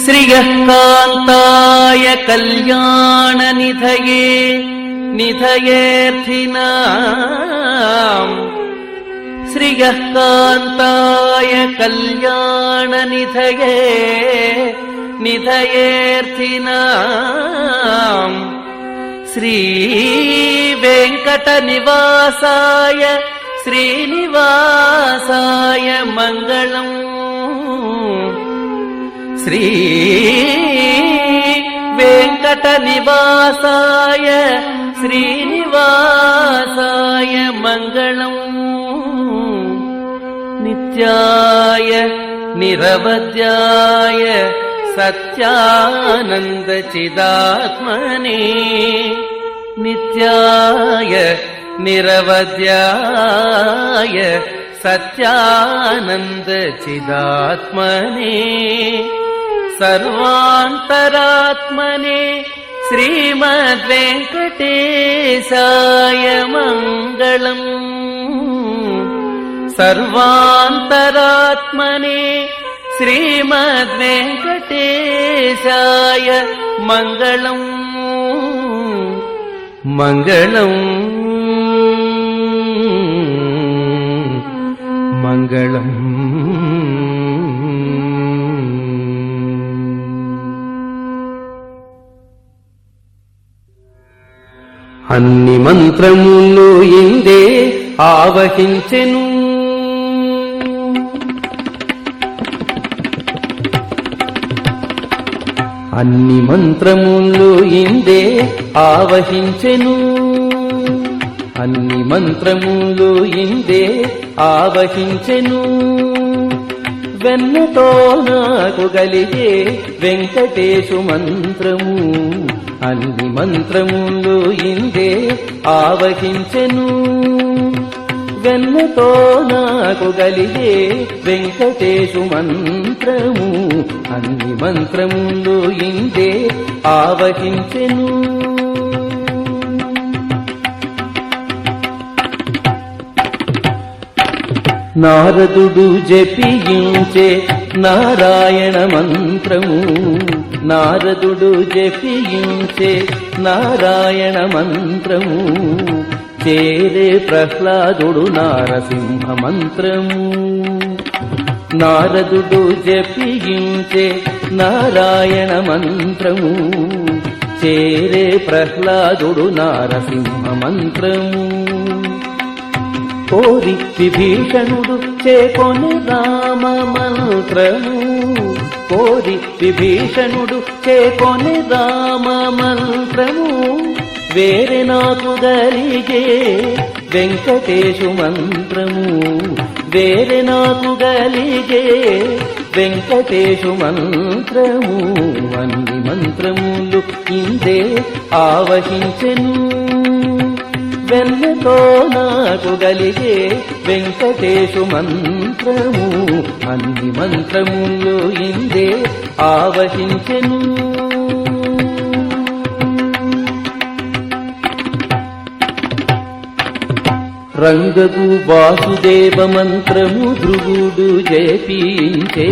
శ్రియః కాంతాయ కళ్యాణ నిధయే నిధయేర్థినాం శ్రియః కాంతాయ కళ్యాణ నిధయే నిధయేర్థినాం శ్రీ వెంకట నివాసాయ శ్రీనివాసాయ మంగళం శ్రీ వెంకట నివాసాయ శ్రీనివాసాయ మంగళం నిత్యాయ నిరవధ్యాయ సత్యానంద చిదాత్మనే నిత్యాయ నిరవధ్యాయ సత్యానంద చిదాత్మనే సర్వాంతరాత్మనే శ్రీమద్వేంకటేశాయ మంగళం సర్వాంతరాత్మనే శ్రీమద్వేంకటేశాయ మంగళం మంగళం మంగళం. అన్ని మంత్రములు ఇందే ఆవహించెను అన్ని మంత్రములు ఇందే ఆవహించెను అన్ని మంత్రములు ఇందే ఆవహించెను వెన్నతో నాకు గలిగే వెంకటేశు మంత్రము అన్ని మంత్రములు ఇందే ఆవహించెను వెన్నతో నాకు గలిగే వెంకటేశు మంత్రము అన్ని మంత్రములు ఇందే ఆవహించెను నారదుడు జపించే నారాయణ మంత్రము నారదుడు జపించే నారాయణ మంత్రము చేరే ప్రహ్లాదుడు నారసింహ మంత్రము నారదుడు జపించే నారాయణ మంత్రము చేరే ప్రహ్లాదుడు నారసింహ మంత్రము కోరి విభీషణుడు చేకొని రామ మంత్రము కోరి విభీషణుడు చేకొని రామ మంత్రము వేరే నాకు గలిగే వెంకటేశు మంత్రము వేరే నాకు గలిగే వెంకటేశు మంత్రము అన్ని మంత్రములు ఇందే ఆవహించెను వెన్నతో నాకు గలిగే వెంకటేశు మంత్రము అన్ని మంత్రములు ఇందే ఆవహించెను రంగగు వాసుదేవ మంత్రము ధ్రువుడు జపించే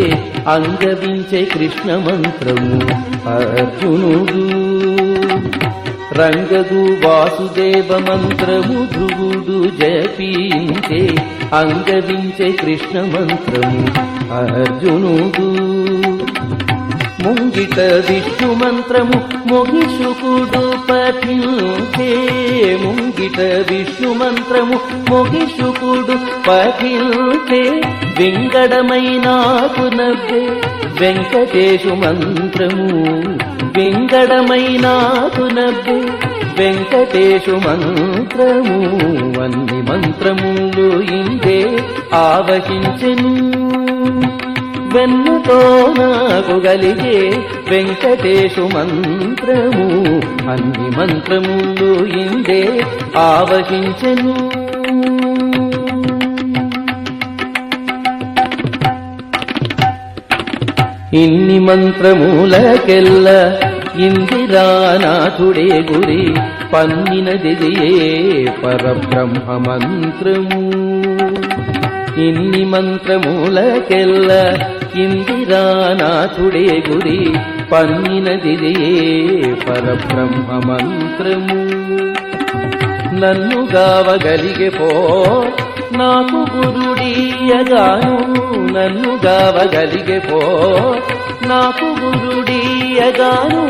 అంగవించే కృష్ణ మంత్రము అర్జునుడు రంగగు వాసుదేవ మంత్రము ధ్రువుడు జపించే అంగవించే కృష్ణ మంత్రము అర్జునుడు ముంగిట విష్ణు మంత్రము మొగిషుకుడు పఠించే ముంగిట విష్ణు మంత్రము మొగిషుకుడు పఠించే వింగడమైనాకు నవ్వే వెంకటేశు మంత్రము వింగడమైనాకు నవ్వే వెంకటేశు మంత్రము అన్ని మంత్రములు ఇందే ఆవహించెను వెన్నతో నాకు గలిగే వెంకటేశు మంత్రము అన్ని మంత్రములు ఇందే ఆవహించెను ఇన్ని మంత్రములకెల్ల ఇందిరానాథుడే గురి పన్నినదియే పరబ్రహ్మ మంత్రము ఇన్ని మంత్రములకెల్ల ఇందిరానాథుడే గురి పన్నినదిదియే పరబ్రహ్మ మంత్రము. నన్ను గావగలిగే పో నాకు గురుడీయగాను, నన్ను గావగలిగే పో నాకు గురుడీయగాను,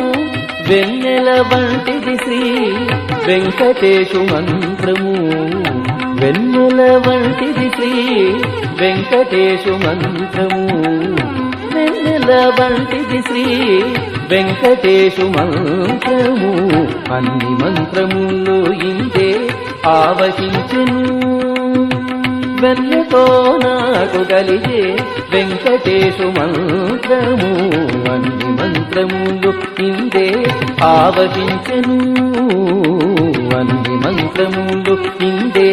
వెన్నెల వంటిది శ్రీ వెంకటేశు మంత్రము. వెన్నెల వంటిది శ్రీ వెంకటేశు మంత్రము. వెన్నెల వంటిది శ్రీ వెంకటేశు మంత్రము. అన్ని మంత్రములు ఇంతే ఆవహించెను, వెన్నెతో నాకు కలిగే వెంకటేశు మంత్రము. అన్ని మంత్రములు ఇందే ఆవహించెను, అన్ని మంత్రములు ఇందే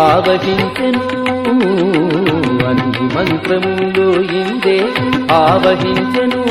ఆవహించెను, అన్ని మంత్రములు ఇందే ఆవహించెను.